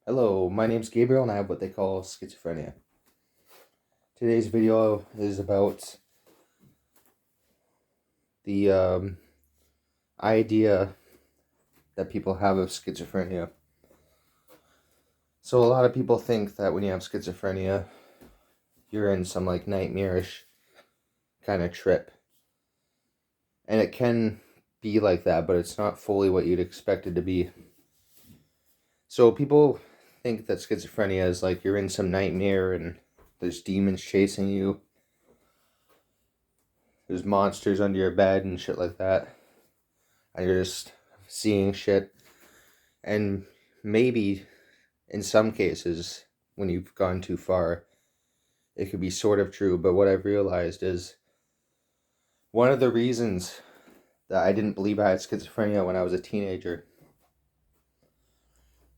Hello, my name's Gabriel and I have what they call schizophrenia. Today's video is about the idea that people have of schizophrenia. So a lot of people think that when you have schizophrenia, you're in some like nightmarish kind of trip. And it can be like that, but it's not fully what you'd expect it to be. So people think that schizophrenia is like you're in some nightmare and there's demons chasing you. There's monsters under your bed and shit like that. And you're just seeing shit. And maybe in some cases, when you've gone too far, it could be sort of true. But what I've realized is one of the reasons that I didn't believe I had schizophrenia when I was a teenager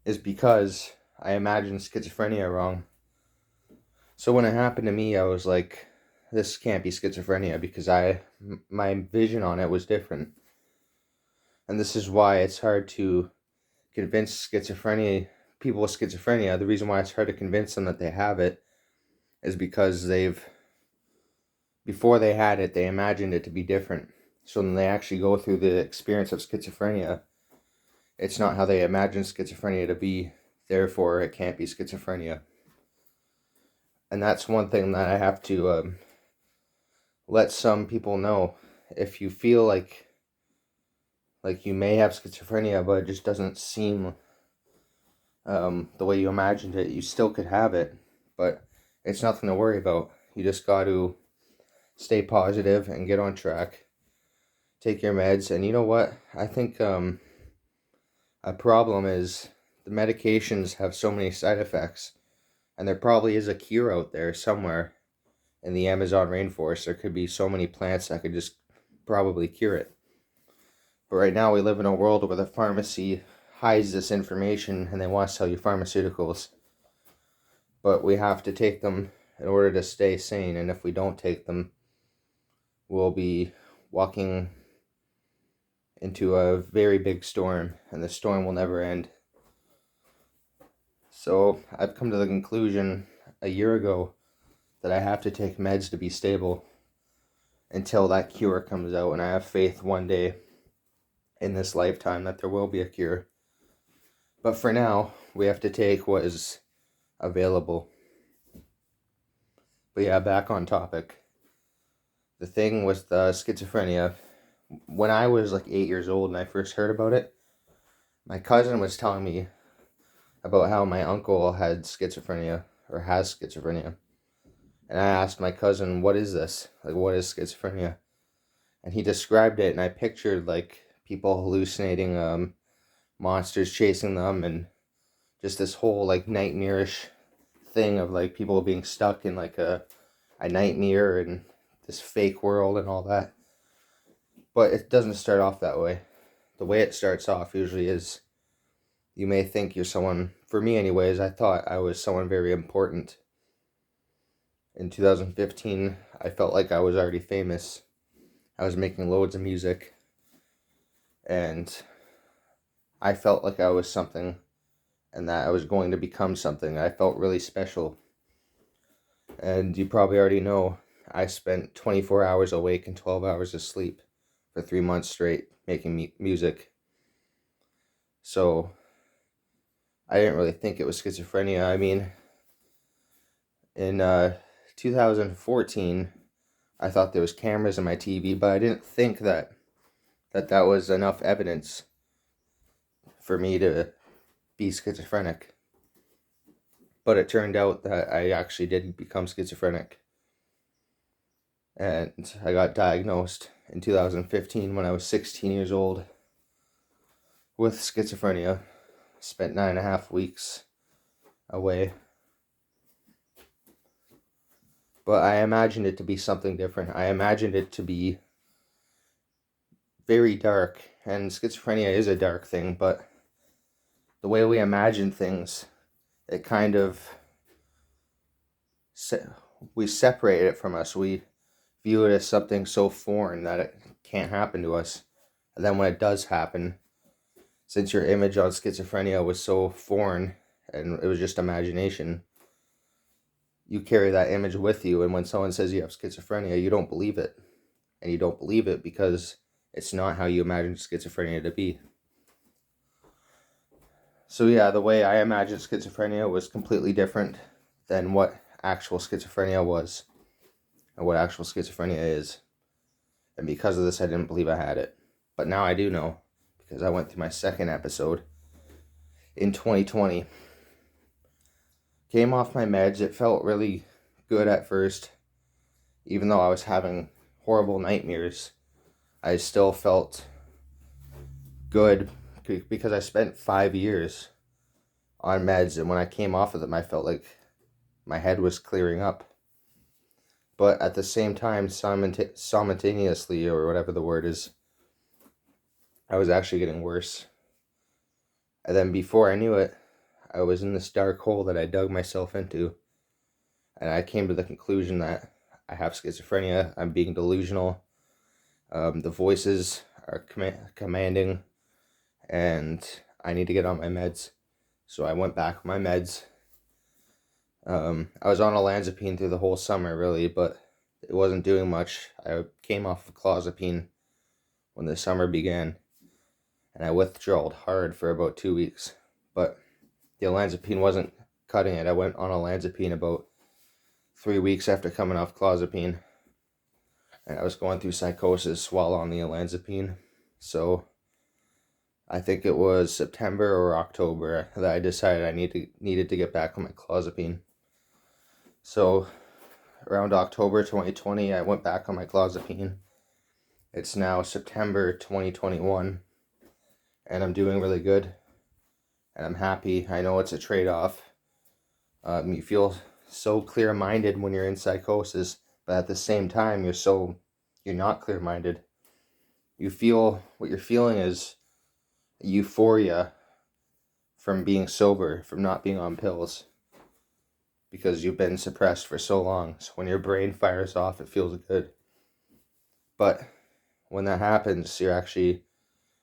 is because I imagined schizophrenia wrong. So when it happened to me, I was like, this can't be schizophrenia because my vision on it was different. And this is why it's hard to convince people with schizophrenia. The reason why it's hard to convince them that they have it is because before they had it, they imagined it to be different. So when they actually go through the experience of schizophrenia, it's not how they imagine schizophrenia to be. Therefore, it can't be schizophrenia. And that's one thing that I have to let some people know. If you feel like you may have schizophrenia, but it just doesn't seem the way you imagined it, you still could have it, but it's nothing to worry about. You just got to stay positive and get on track. Take your meds, and you know what? I think a problem is the medications have so many side effects, and there probably is a cure out there somewhere in the Amazon rainforest. There could be so many plants that could just probably cure it. But right now we live in a world where the pharmacy hides this information and they want to sell you pharmaceuticals. But we have to take them in order to stay sane, and if we don't take them, we'll be walking into a very big storm, and the storm will never end. So I've come to the conclusion a year ago that I have to take meds to be stable until that cure comes out, and I have faith one day in this lifetime that there will be a cure. But for now, we have to take what is available. But yeah, back on topic. The thing with schizophrenia, when I was like 8 years old and I first heard about it, my cousin was telling me about how my uncle had schizophrenia, or has schizophrenia. And I asked my cousin, what is this? Like, what is schizophrenia? And he described it, and I pictured like people hallucinating monsters chasing them, and just this whole like nightmarish thing of like people being stuck in like a nightmare and this fake world and all that. But it doesn't start off that way. The way it starts off usually is you may think you're someone, for me anyways, I thought I was someone very important. In 2015, I felt like I was already famous. I was making loads of music, and I felt like I was something, and that I was going to become something. I felt really special. And you probably already know, I spent 24 hours awake and 12 hours asleep for 3 months straight making music. So I didn't really think it was schizophrenia. I mean, in 2014, I thought there was cameras in my TV, but I didn't think that was enough evidence for me to be schizophrenic. But it turned out that I actually did become schizophrenic. And I got diagnosed in 2015 when I was 16 years old with schizophrenia. Spent 9.5 weeks away. But I imagined it to be something different. I imagined it to be very dark. And schizophrenia is a dark thing, but the way we imagine things, it kind of, we separate it from us. We view it as something so foreign that it can't happen to us. And then when it does happen, since your image on schizophrenia was so foreign and it was just imagination. You carry that image with you, and when someone says you have schizophrenia, you don't believe it. And you don't believe it because it's not how you imagine schizophrenia to be. So yeah, the way I imagined schizophrenia was completely different than what actual schizophrenia was and what actual schizophrenia is. And because of this, I didn't believe I had it. But now I do know, because I went through my second episode in 2020. Came off my meds. It felt really good at first. Even though I was having horrible nightmares, I still felt good because I spent 5 years on meds, and when I came off of them, I felt like my head was clearing up. But at the same time, simultaneously, or whatever the word is, I was actually getting worse. And then before I knew it, I was in this dark hole that I dug myself into. And I came to the conclusion that I have schizophrenia. I'm being delusional. The voices are commanding. And I need to get on my meds. So I went back on my meds. I was on olanzapine through the whole summer, really, but it wasn't doing much. I came off of clozapine when the summer began, and I withdrawed hard for about 2 weeks. But the olanzapine wasn't cutting it. I went on olanzapine about 3 weeks after coming off clozapine, and I was going through psychosis while on the olanzapine. So I think it was September or October that I decided I needed to get back on my clozapine. So around October 2020, I went back on my clozapine. It's now September 2021, and I'm doing really good, and I'm happy. I know it's a trade-off. You feel so clear-minded when you're in psychosis, but at the same time, you're not clear-minded. You feel, what you're feeling is euphoria from being sober, from not being on pills, because you've been suppressed for so long. So when your brain fires off, it feels good. But when that happens, you're actually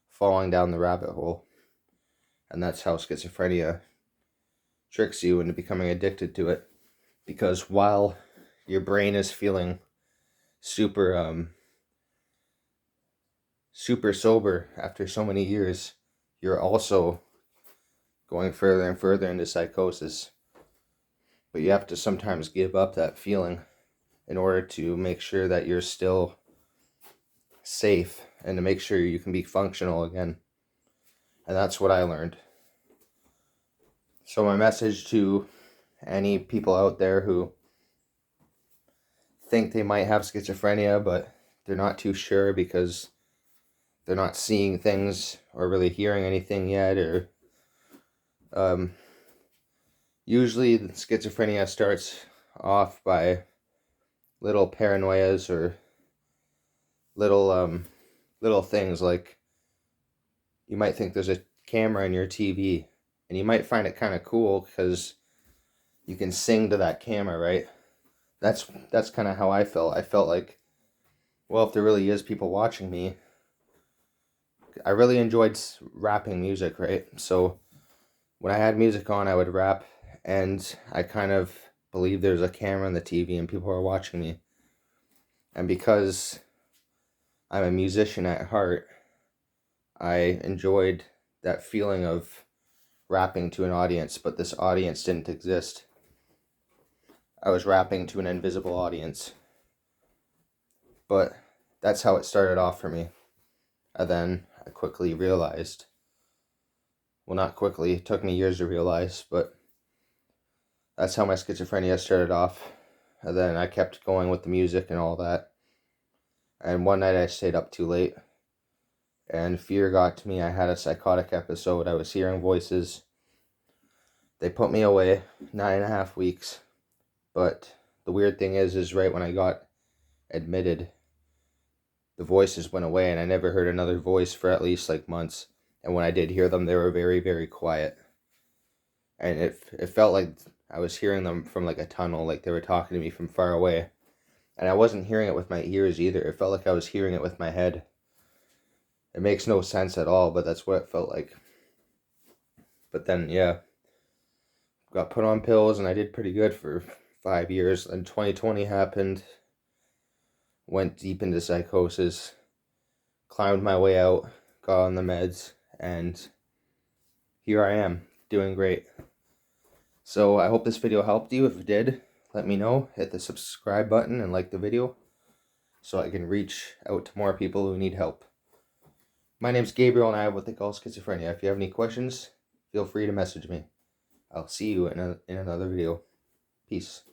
falling down the rabbit hole. And that's how schizophrenia tricks you into becoming addicted to it. Because while your brain is feeling super sober after so many years, you're also going further and further into psychosis. But you have to sometimes give up that feeling in order to make sure that you're still safe and to make sure you can be functional again. And that's what I learned. So my message to any people out there who think they might have schizophrenia, but they're not too sure because they're not seeing things or really hearing anything yet, or usually the schizophrenia starts off by little paranoias or little things, like you might think there's a camera in your TV, and you might find it kind of cool because you can sing to that camera, right? That's kind of how I felt. I felt like, well, if there really is people watching me, I really enjoyed rapping music, right? So when I had music on, I would rap, and I kind of believed there's a camera in the TV and people are watching me. And because I'm a musician at heart, I enjoyed that feeling of rapping to an audience, but this audience didn't exist. I was rapping to an invisible audience. But that's how it started off for me. And then I quickly realized, well, not quickly, it took me years to realize, but that's how my schizophrenia started off. And then I kept going with the music and all that. And one night I stayed up too late, and fear got to me. I had a psychotic episode. I was hearing voices. They put me away 9.5 weeks. But the weird thing is right when I got admitted, the voices went away, and I never heard another voice for at least like months. And when I did hear them, they were very, very quiet. And it felt like I was hearing them from like a tunnel, like they were talking to me from far away. And I wasn't hearing it with my ears either. It felt like I was hearing it with my head. It makes no sense at all, but that's what it felt like. But then, yeah, got put on pills, and I did pretty good for 5 years. And 2020 happened, went deep into psychosis, climbed my way out, got on the meds, and here I am, doing great. So I hope this video helped you. If it did, let me know. Hit the subscribe button and like the video so I can reach out to more people who need help. My name's Gabriel, and I have what they call schizophrenia. If you have any questions, feel free to message me. I'll see you in another video. Peace.